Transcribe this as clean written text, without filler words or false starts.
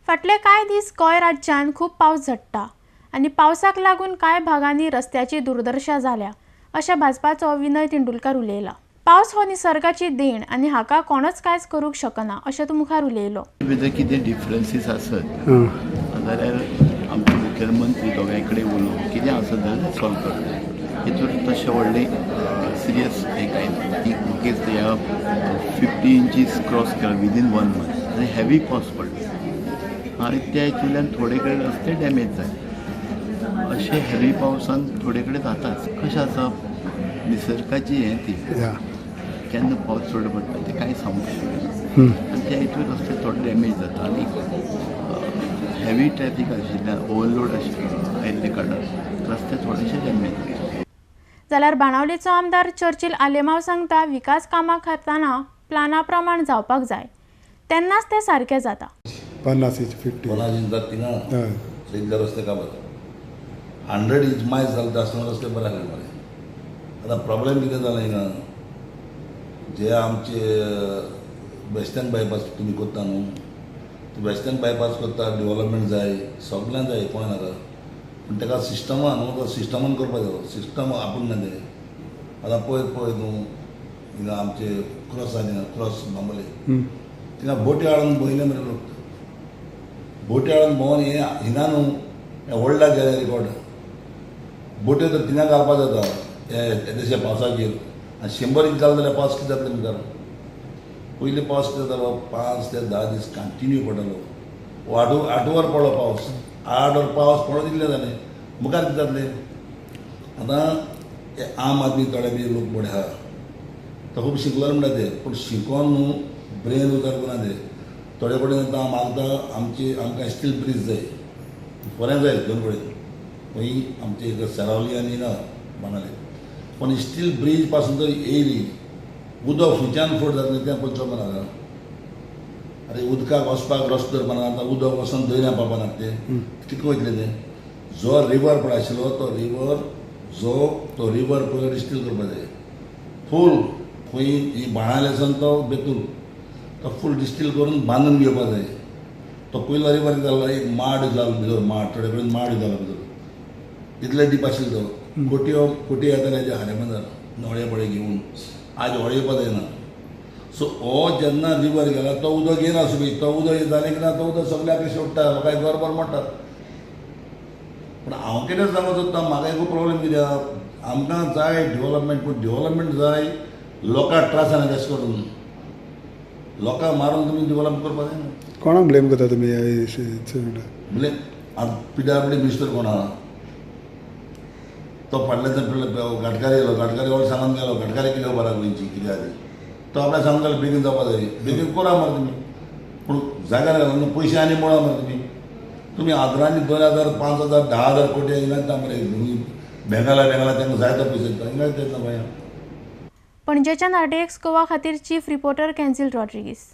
फाटले कांय दीस गोंय राज्यात खूप पावस झडटा आनी पावसाक लागून कांय भागांनी रस्त्याची दुर्दशा जाल्या अशें भाजपाचो विनय तेंडुलकर उलयला। पावस हो निसर्गाची देण आनी हाका कोणच कांयच करूंक शकना अशें तो मुखार उलयलो। कितें डिफरन्सीस आसत जाल्यार आमचे मुखेलमंत्री दोगांय कडेन उलोवन कितें आसत जाल्यार सॉल्व करता। हितून तशें व्हडलें सिरियस हें कांय ना। केस ह्या 50 इंचीस क्रॉस केला विदीन 1 मंथ आनी हेवी पावस पडलो आनी त्या हितूंतल्यान थोडे कडेन रस्ते डॅमेज जाले। अशें हेवी पावसान थोडे कडेन जाताच। कशें आसा निसर्गाची हें ती केन्ना पावस चड पडटा तें कांय सांगूंक शकना आनी त्या हितून रस्ते थोडे डॅमेज जाता आनी हेवी ट्रॅफीक आशिल्ल्यान ओवरलोड आयिल्ले कारणान रस्ते थोडेशे डॅमेज जाता। जाल्यार बाणावलेचो आमदार चर्चिल आलेमाव सांगता विकास कामां करतना प्लाना प्रमाण जावपाक जाय तेन्नाच ते सारके जाता। 50 इंच 50 इंच थिंगा सगळे रस्ते काबार 100 इंच मायज जाले आसतना रस्ते बरे आसले मरे। आतां प्रॉब्लेम कितें जाला हिंगा जे आमचे वेस्टर्न बायपास तुमी करता न्हू वेस्टर्न बायपास करता डेव्हलपमेंट जाय सगळ्यांक जाय कोण नाका पूण ताका सिस्टमान न्हू तो सिस्टमान करपाक जाय सिस्टम आपूण ना ते आतां पळय न्हू हिंगा आमचे क्रॉस जाले क्रॉस बांबोले थिंगा बोटी हाडून भोंयले मरे लोक बोटी हाडून भोंवन हे हिंगा न्हू व्हडला गेले रिकॉर्ड बोट्यो तर थिंगा घालपाक जाता येदेशे पावसाचेर आनी 100 इंच जाले जाल्यार पावस कितें जातले मुखार पयलीं पावस कितें जातालो 5 ते 10 दीस कंटिन्यू पडटालो आठ वर पडलो पावस 8 वर पावस पडो दिल्ले जालें मुखार कितें जातलें। आतां आम आदमी थोडे बी लोक बडे आहा तो खूब शिकलो म्हणटा ते पूण शिकोन न्हू ब्रेन उजार करना ते थोडे कडेन आतां मागता आमकां स्टील ब्रीज जाय बरें जाय दोन कडेन खंय आमचे सेरावली आनी ना बाणाले पण स्टील ब्रीज पासून जर येयली उदक खंयच्यान फूट जातलें तें पळोवचो नाका। अरे उदकाक वचपाक रस्तो करपाना आतां उदक वचोन दर्या पावपाना ते कितें वयतले ते जो रिवर पळय आशिल्लो तो रिवर पळय डिस्टील करपाक जाय फूल खंय ही बाणालेसान तो बेतूल तो फूल डिस्टील करून बांदून घेवपाक जाय। तो पयलो रिवर जालो एक माड जालो भितर माड थोडे कडेन माड जालो भितर इतले डीप आशिल्लो तो कोटी येताले हेजे हारेमंदार नवळे बळे घेवन आज व्हड येवपाक जायना। सो हो जेन्ना रिवर गेला तो उदक येना सुबी तो उदक जालें की ना तो उदक सगळ्याक सोडटा लोकांक गरबर म्हणटात पूण हांव कितें सांगूंक सोदतां म्हाका एक प्रॉब्लेम कित्याक आमकां जाय डेव्हलपमेंट पूण डेव्हलपमेंट जाय लोकांक त्रास जायना तशें करून लोकांक मारून तुमी डेव्हलप करपाक जायना। कोणाक ब्लेम करता तुमी ब्लेम PWD मिनिस्टर कोण आहा तो फाटल्यान गडकरी येयलो गडकरी व्हड सांगून गेलो गडकरी कितें खबर आहा गोंयची कितें आहा तो आपल्याक सांगून गेलो बेगीन जावपाक जाय बेगीन करा मरे तुमी पूण जाग्यार घालून पयशे आनी मोडा मरे तुमी आदरांनी 2000 5000 10000 कोटी इंगायता मरे बेंगाला तांकां जाय तो पयशे दिता इंगायता ना गोंया। पणजेच्यान RTX गोवा खातीर चीफ रिपोर्टर कॅन्झिल रॉड्रिगीस।